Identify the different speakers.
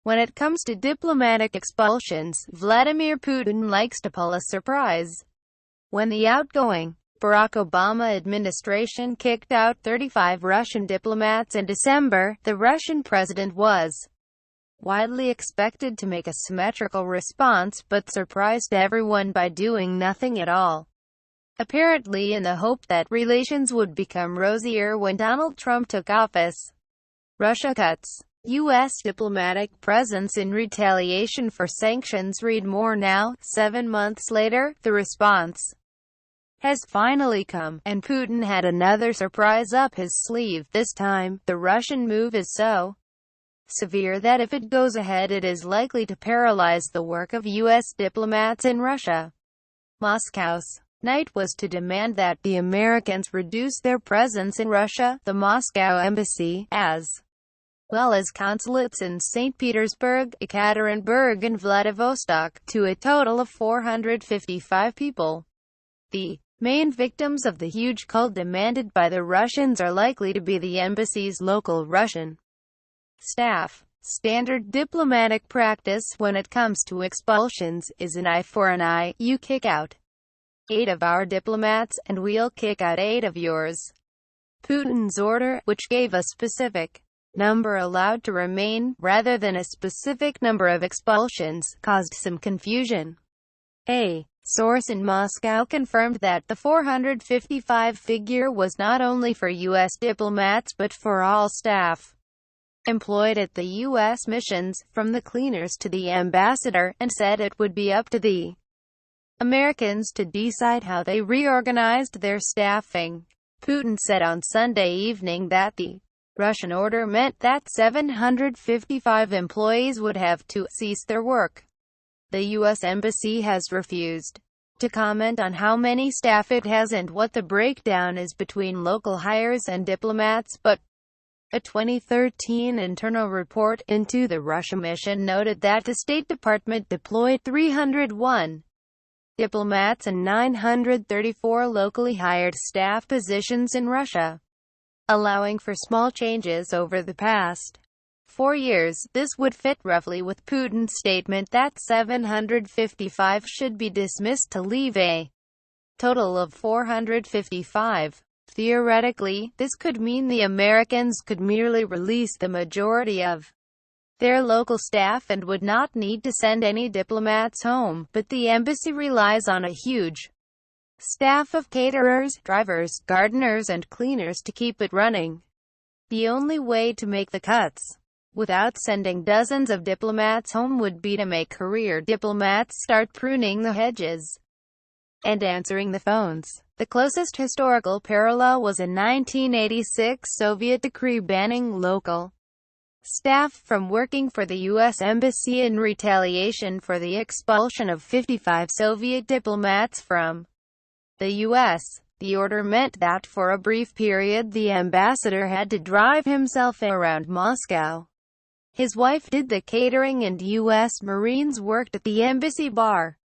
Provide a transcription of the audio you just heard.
Speaker 1: When it comes to diplomatic expulsions, Vladimir Putin likes to pull a surprise. When the outgoing Barack Obama administration kicked out 35 Russian diplomats in December, the Russian president was widely expected to make a symmetrical response, but surprised everyone by doing nothing at all. Apparently in the hope that relations would become rosier when Donald Trump took office. Russia cuts U.S. diplomatic presence in retaliation for sanctions. Read more now. 7 months later, the response has finally come, and Putin had another surprise up his sleeve. This time, the Russian move is so severe that if it goes ahead it is likely to paralyze the work of U.S. diplomats in Russia. Moscow's night was to demand that the Americans reduce their presence in Russia. The Moscow embassy, as well as consulates in St. Petersburg, Ekaterinburg and Vladivostok, to a total of 455 people. The main victims of the huge cult demanded by the Russians are likely to be the embassy's local Russian staff. Standard diplomatic practice when it comes to expulsions is an eye for an eye. You kick out 8 of our diplomats, and we'll kick out 8 of yours. Putin's order, which gave a specific number allowed to remain, rather than a specific number of expulsions, caused some confusion. A source in Moscow confirmed that the 455 figure was not only for U.S. diplomats but for all staff employed at the U.S. missions, from the cleaners to the ambassador, and said it would be up to the Americans to decide how they reorganized their staffing. Putin said on Sunday evening that the Russian order meant that 755 employees would have to cease their work. The U.S. Embassy has refused to comment on how many staff it has and what the breakdown is between local hires and diplomats, but a 2013 internal report into the Russia mission noted that the State Department deployed 301 diplomats and 934 locally hired staff positions in Russia, allowing for small changes over the past 4 years. This would fit roughly with Putin's statement that 755 should be dismissed to leave a total of 455. Theoretically, this could mean the Americans could merely release the majority of their local staff and would not need to send any diplomats home, but the embassy relies on a huge staff of caterers, drivers, gardeners and cleaners to keep it running. The only way to make the cuts without sending dozens of diplomats home would be to make career diplomats start pruning the hedges and answering the phones. The closest historical parallel was a 1986 Soviet decree banning local staff from working for the U.S. Embassy in retaliation for the expulsion of 55 Soviet diplomats from the U.S. The order meant that for a brief period the ambassador had to drive himself around Moscow. His wife did the catering and U.S. Marines worked at the embassy bar.